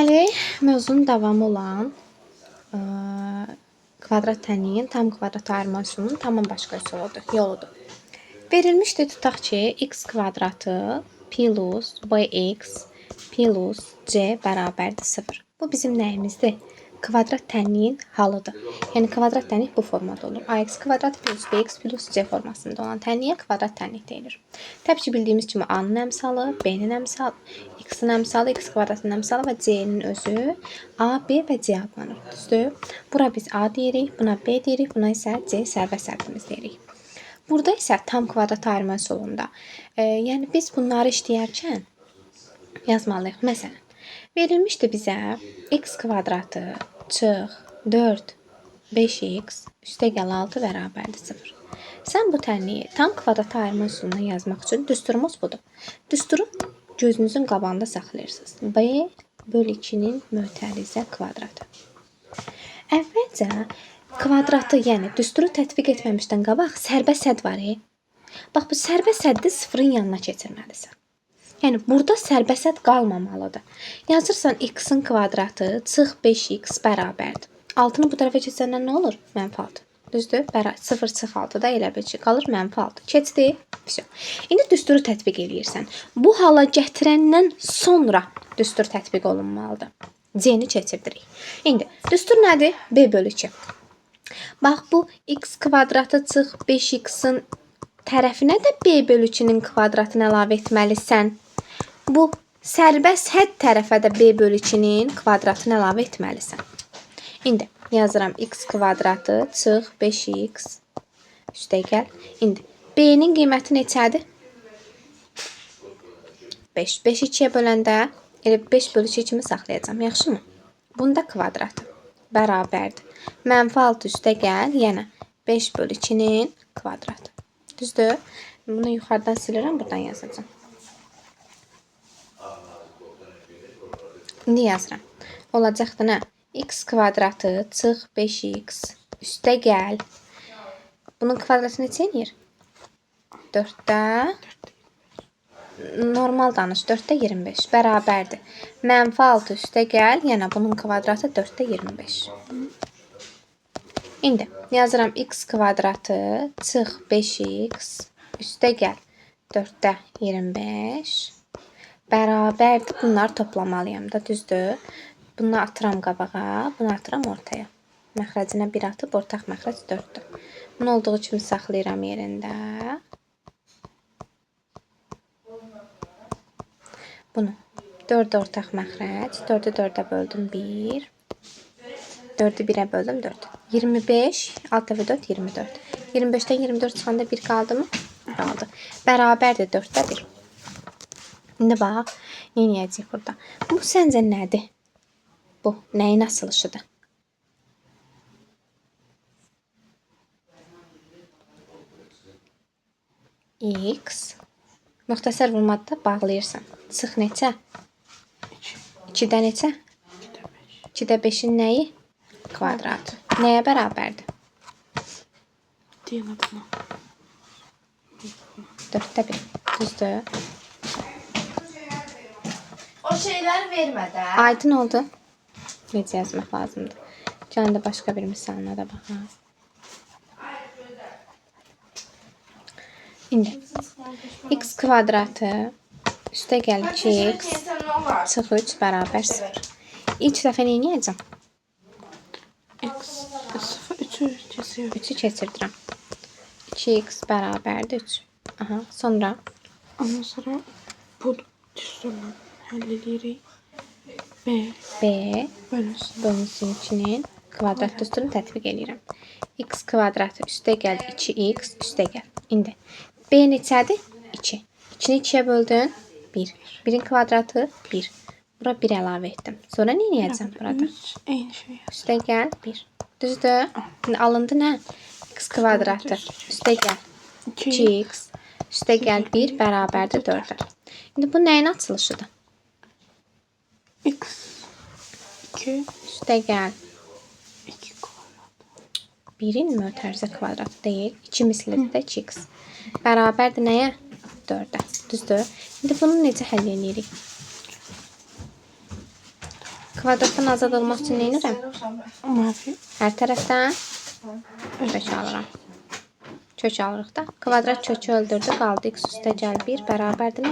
Deməli, mövzunun davamı olan kvadrat tənliyin tam kvadrat ayırma üsulunun tamam başqa yoludur. Verilmişdir, tutaq ki, x kvadratı plus bx plus c bərabərdir 0. Bu bizim nəyimizdir? Kvadrat tənliyin halıdır. Yəni kvadrat tənlik bu formada olur. ax kvadrat plus bx plus c formasında olan tənliyə kvadrat tənlik deyilir. Təbii ki, bildiyimiz kimi a-nın əmsalı, b-nin əmsalı, x-in əmsalı, x kvadratının əmsalı və c-nin özü a, b və c adlanır. Düzdür? Bura biz a deyirik, buna b deyirik, buna isə c sərbəst sərfimiz deyirik. Burada isə tam kvadrat ayırma üsulunda, yəni biz bunları işləyərkən yazmalıyıq. Məsələn, verilmişdir bizə x kvadratı çıx 4 5x üstəgəl 6 bərabərdir 0. Sən bu tənliyi tam kvadrat ayırma üsuluna yazmaq üçün düsturumuz budur. Düsturu gözünüzün qabağında saxlayırsınız. B bölü 2-nin mötərizə kvadratı. Əvvəlcə kvadratı, yəni düsturu tətbiq etməmişdən qabaq sərbəst sədd var. Bax, bu sərbəst səddi sıfırın yanına keçirməlisən. Yəni, burada sərbəst sədd qalmamalıdır. Yazırsan x-in kvadratı çıx 5x bərabərdir. 6-nı bu tərəfə keçirsən nə olur? -6. Düzdür? 0 çıx 6-da elə bir şey qalır, -6. Keçdi. İndi düsturu tətbiq eləyirsən. Bu hala gətirəndən sonra düstur tətbiq olunmalıdır. C-ni keçirdirik. İndi düstur nədir? B bölü 2. Bax, bu x kvadratı çıx 5x-in tərəfinə də b bölü 2-nin kvadratını əlavə etməlisən. Bu sərbəst hədd tərəfə də b bölü 2-nin kvadratını əlavə etməlisən. İndi yazıram x kvadratı çıx 5x üstəgəl. İndi b-nin qiyməti neçədir? 5. 5 2-yə böləndə elə 5 bölü 2 kimi saxlayacağam. Yaxşımı? Bunda kvadratı bərabərdir. -6 üstəgəl, yenə 5 bölü 2-nin kvadratı. Düzdür? Bunu yuxarıdan silirəm, buradan yazacağım. İndi yazıram. Olacaqdır nə? X kvadratı çıx 5x üstəgəl. Bunun kvadratı neçə eləyir? 4-də normal danış. 4-də 25 bərabərdir. -6 üstəgəl, yenə bunun kvadratı 4-də 25. İndi yazıram x kvadratı çıx 5x üstəgəl 4-də 25 bərabərdir. Bunları toplamalıyam da, düzdür? Bunu atıram qabağa, bunu atıram ortaya. Məxrəcinə 1 atıb, ortaq məxrəc 4-dür. Bunu olduğu kimi saxlayıram yerində. Bunu 4 ortaq məxrəc, 4-ü 4-ə böldüm 1. 4-ü 1-ə böldüm 4. 25, alt dəfə 4, 24. 25-dən 24 çıxanda 1 qaldı mı? Qaldı. Bərabərdir 4-də 1. İndi bax, nə edəcəyik burada? Bu səncə nədir? Bu, nəyin açılışıdır? X müxtəsər vurmada bağlayırsan. Çıx neçə? 2-də neçə? 2-də 5-in nəyi? Kvadratı. Nəyə bərabərdir? 4-də 1. Düzdür? O şeyler vermədə. Aydın oldu. Necə yazmaq lazımdır? Gəlin də başqa bir misalına da baxaq. İndi x kvadratı üstəgəl 2x çıx 3 bərabər 0. İlk dəfə nə edəcəm? X 3'ü kesiyor. 3'ü keçirdirəm. 2x bərabərdir 3. Aha, sonra Ondan sonra bu düsturla halledirik. b Bölünsün. bölünsün 2-nin kvadrat düsturunu tətbiq edirəm. X kvadratı üstəgəl 2x üstəgəl. İndi b neçədir? 2. 2-ni 2-yə böldün? 1. 1-in kvadratı 1. Bura 1 əlavə etdim. Sonra nə edəcəm burada? Eyni şey. Üstəgəl 1. Düzdür? İndi alındı nə? X kvadratı üstəgəl 2x üstəgəl 1 bərabərdir 4-ə. İndi bu nəyin açılışıdır? X 2 Üstəgəl 2 kvadrat. 1-in mötərizə kvadratı deyil. 2 mislidir də 2x. Bərabərdir nəyə? 4-ə. Düzdür? İndi bunu necə həll edirik? Kvadratdan azad olmaq üçün nə edirəm? Mavi. Hər tərəfdən kök alıram. Kök alırıq da. Kvadrat kökü öldürdü. Qaldı x üstə gəl 1 bərabərdir nə?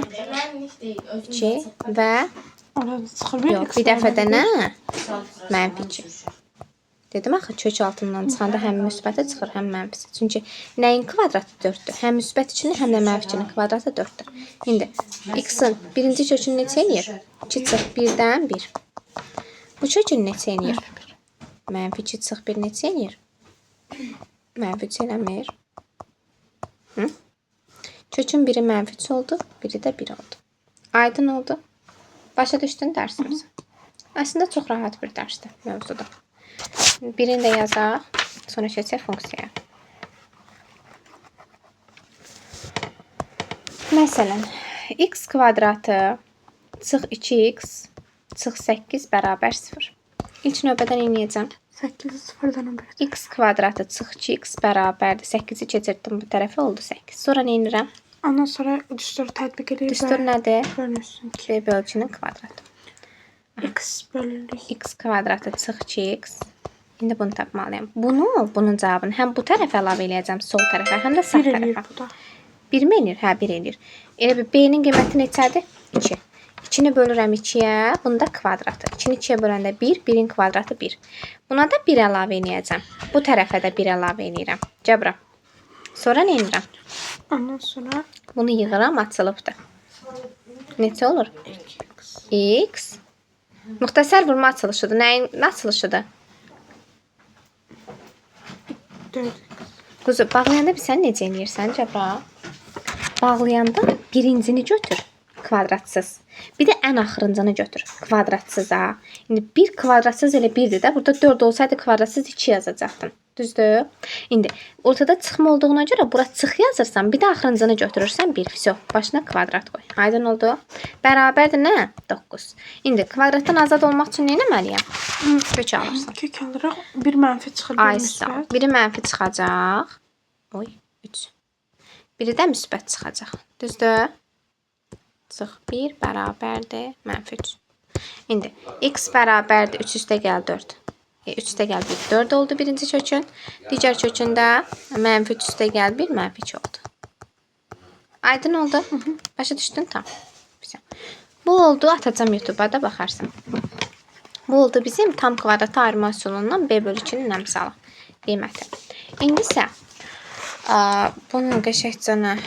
2 və Orada çıxır bir yox, x bir dəfə də bərabər nə? Mənfi 2. Dedim axı kök altından çıxanda həm müsbəti çıxır, həm mənfisi. Çünki nəyin kvadratı 4-dür? Həm müsbət 2-nin, həm də mənfi 2-nin kvadratı 4-dür. İndi x-in birinci kökünü neçə eləyir? 2 çıx 1-dən 1. Bu kökünü neçə eləyir? Mənfi 2 çıx 1 neçə eləyir? Mənfi 3 eləmir. Hı? Kökün biri mənfi 3 oldu, biri də 1 oldu. Aydın oldu. Başa düşdün dərsimizi. Əslində çox rahat bir dərsdir mövzuda. Birini də yazaq, sonra keçək funksiyaya. Məsələn, x kvadratı çıx 2x çıx 8 bərabər 0. İlk növbədə nə edəcəm? 8-i 0-dan böləcəm. X kvadratı çıx 2x bərabərdir. 8-i keçirdim bu tərəfə oldu 8. Sonra nə edirəm? Ondan sonra düstur tətbiq edir. Düstur nədir? Bölünsün. B bölgünün kvadratı. X bölünür. X kvadratı çıx 2x. İndi bunu tapmalıyam. Bunun cavabını həm bu tərəfə əlavə eləyəcəm, sol tərəfə, həm də sağ 1 eləyir tərəfə. bu da. 1 mi eləyir? Hə, 1 eləyir. Elə bir B-nin qiyməti neçədir? 2. 2-ni bölürəm 2-yə, bunda kvadratı. 2-ni 2-yə böləndə 1, 1-in kvadratı 1. Buna da 1 əlavə eləyəcəm. Bu tərəfə də 1 əlavə eləyirəm. Cəbra. Sonra nə edirəm? Ondan sonra Bunu yığıram, açılıbdır. Neçə olur? X. Müxtəsər vurma açılışıdır. Nəyin açılışıdır? 4. Quzu, bağlayanda sən necə eləyirsən, Cəbra? Bağlayanda birincini götür, kvadratsız. Bir də ən axırıncını götür, kvadratsız ha. İndi bir kvadratsız elə 1-dir də. Burada 4 olsaydı kvadratsız 2 yazacaqdın. Düzdür? İndi ortada çıxma olduğuna görə bura çıx yazırsan, bir də axırıncını götürürsən 1. Vəsə, başına kvadrat qoy. Aydın oldu? Bərabərdir nə? 9. İndi kvadratdan azad olmaq üçün nə etməliyəm? Kök alırsan. Kök alırıq. Bir mənfi çıxır, bir Ay sağ ol. müsbət. Biri mənfi çıxacaq. Oy, 3. Biri də müsbət çıxacaq. Düzdür? Çıx 1 bərabərdir mənfi 3. İndi x bərabərdir 3 üstə gəl 4. 3 üstə gəl 1 4 oldu birinci kökün. Digər kökündə mənfi 3 üstə gəl 1 mənfi 2 oldu. Aydın oldu? Başa düşdün? Tamam. Güzel. Bu oldu. Atacağım YouTube'a da baxarsan. Bu oldu bizim tam kvadrat ayırma üsulundan B bölü 2-nin əmsalı qiyməti. İndi isə bunun qəşəngcə